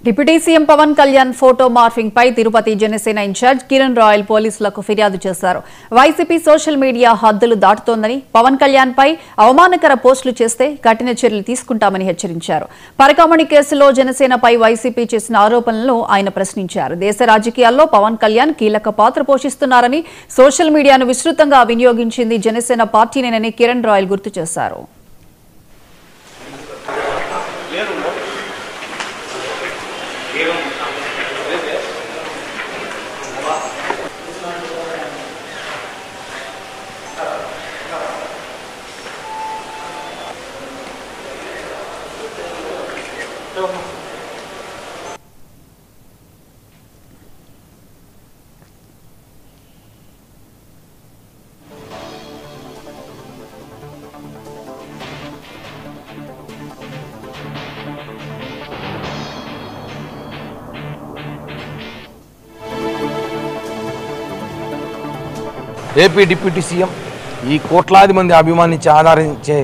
Deputy CM Pawan Kalyan photo morphing పై Tirupati Janasena incharge Kiran Royal పోలీసులకు ఫిర్యాదు చేశారు. వైసీపీ సోషల్ మీడియా హద్దులు దాటుతోందని, పవన్ కళ్యాణ్ పై అవమానకర పోస్టులు చేస్తే కఠిన చర్యలు తీసుకుంటామని హెచ్చరించారు. పరకామణి కేసులో జనసేనపై వైసీపీ చేసిన ఆరోపణలను ఆయన ప్రశ్నించారు. దేశ రాజకీయాల్లో పవన్ కళ్యాణ్ కీలక పాత్ర పోషిస్తున్నారని, సోషల్ మీడియాను విస్తృతంగా వినియోగించింది జనసేన పార్టీనేనని కిరణ్ రాయల్ గుర్తు చేశారు. ఏపీ డిప్యూటీ సీఎం, ఈ కోట్లాది మంది అభిమానించి ఆదరించే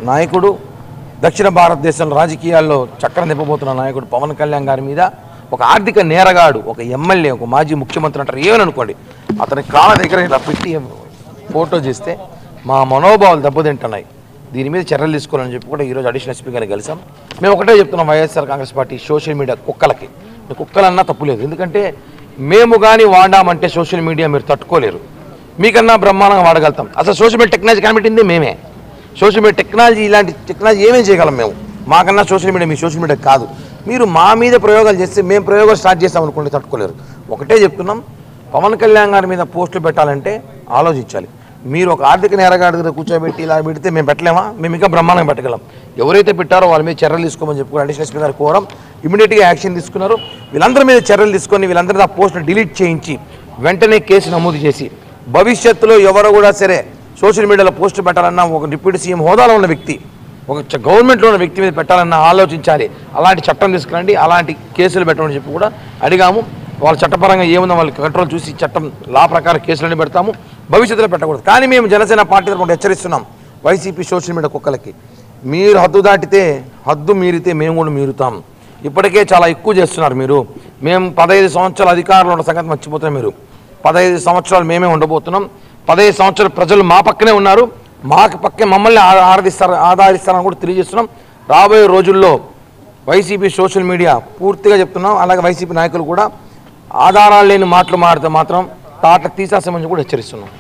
నాయకుడు, దక్షిణ భారతదేశంలో రాజకీయాల్లో చక్రం నింపబోతున్న నాయకుడు పవన్ కళ్యాణ్ గారి మీద ఒక ఆర్థిక నేరగాడు, ఒక ఎమ్మెల్యే, ఒక మాజీ ముఖ్యమంత్రి అంటారు ఏమని అనుకోండి, అతని కాళ్ళ దగ్గర ఇలా పెట్టి ఫోటో చేస్తే మా మనోభావాలు దెబ్బతింటున్నాయి. దీని మీద చర్యలు తీసుకోవాలని చెప్పి కూడా ఈరోజు అడిషనల్ ఎస్పీ గారిని కలిసాం. మేము ఒకటే చెప్తున్నాం, YSR Congress party social media కుక్కలకి, కుక్కలన్నా తప్పులేదు. ఎందుకంటే మేము కానీ వాడామంటే సోషల్ మీడియా మీరు తట్టుకోలేరు. మీకన్నా బ్రహ్మాండంగా వాడగలుగుతాం. అసలు సోషల్ మీడియా టెక్నాలజీ కనిపెట్టింది మేమే. సోషల్ మీడియా టెక్నాలజీ, ఇలాంటి టెక్నాలజీ ఏమేం చేయగలం మేము. మాకన్నా సోషల్ మీడియా మీ సోషల్ మీడియా కాదు. మీరు మా మీద ప్రయోగాలు చేస్తే మేము ప్రయోగాలు స్టార్ట్ చేస్తాం అనుకోండి, తట్టుకోలేరు. ఒకటే చెప్తున్నాం, పవన్ కళ్యాణ్ గారి మీద పోస్టులు పెట్టాలంటే ఆలోచించాలి. మీరు ఒక ఆర్థిక నేరగాడి దగ్గర కూర్చోబెట్టి ఇలా పెడితే మేము పెట్టలేమా? మేము ఇంకా బ్రహ్మాండంగా పెట్టగలం. ఎవరైతే పెట్టారో వాళ్ళ మీద చర్యలు తీసుకోమని చెప్పుకుని అడిషనల్ ఎస్పీ గారు కోరం. ఇమీడియట్గా యాక్షన్ తీసుకున్నారు. వీళ్ళందరి మీద చర్యలు తీసుకొని వీళ్ళందరూ ఆ పోస్టును డిలీట్ చేయించి వెంటనే కేసు నమోదు చేసి, భవిష్యత్తులో ఎవరు కూడా సరే సోషల్ మీడియాలో పోస్టు పెట్టాలన్నా ఒక డిప్యూటీ సీఎం హోదాలో ఉన్న వ్యక్తి, ఒక గవర్నమెంట్లో ఉన్న వ్యక్తి మీద పెట్టాలన్నా ఆలోచించాలి. అలాంటి చట్టం తీసుకురండి, అలాంటి కేసులు పెట్టమని చెప్పి కూడా అడిగాము. వాళ్ళ చట్టపరంగా ఏముందో వాళ్ళకి కంట్రోల్ చూసి చట్టం లా ప్రకారం కేసులన్నీ పెడతాము. భవిష్యత్తులో పెట్టకూడదు. కానీ మేము జనసేన పార్టీ తరపున హెచ్చరిస్తున్నాం వైసీపీ సోషల్ మీడియా కుక్కలకి, మీరు హద్దు దాటితే, హద్దు మీరితే మేము కూడా మీరుతాం. ఇప్పటికే చాలా ఎక్కువ చేస్తున్నారు మీరు. మేము 15 సంవత్సరాల అధికారంలో ఉన్న సంగతి మర్చిపోతాం. మీరు 15 సంవత్సరాలు మేమే ఉండబోతున్నాం. 15 సంవత్సరాలు ప్రజలు మా పక్కనే ఉన్నారు. మాకు పక్కే మమ్మల్ని ఆదరిస్తారని కూడా తెలియజేస్తున్నాం. రాబోయే రోజుల్లో వైసీపీ సోషల్ మీడియా పూర్తిగా చెప్తున్నాం, అలాగే వైసీపీ నాయకులు కూడా ఆధారాలు లేని మాటలు మాడితే మాత్రం తాట తీసేస్తామని కూడా హెచ్చరిస్తున్నాం.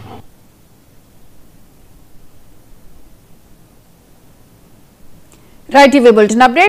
Right, TV bulletin update.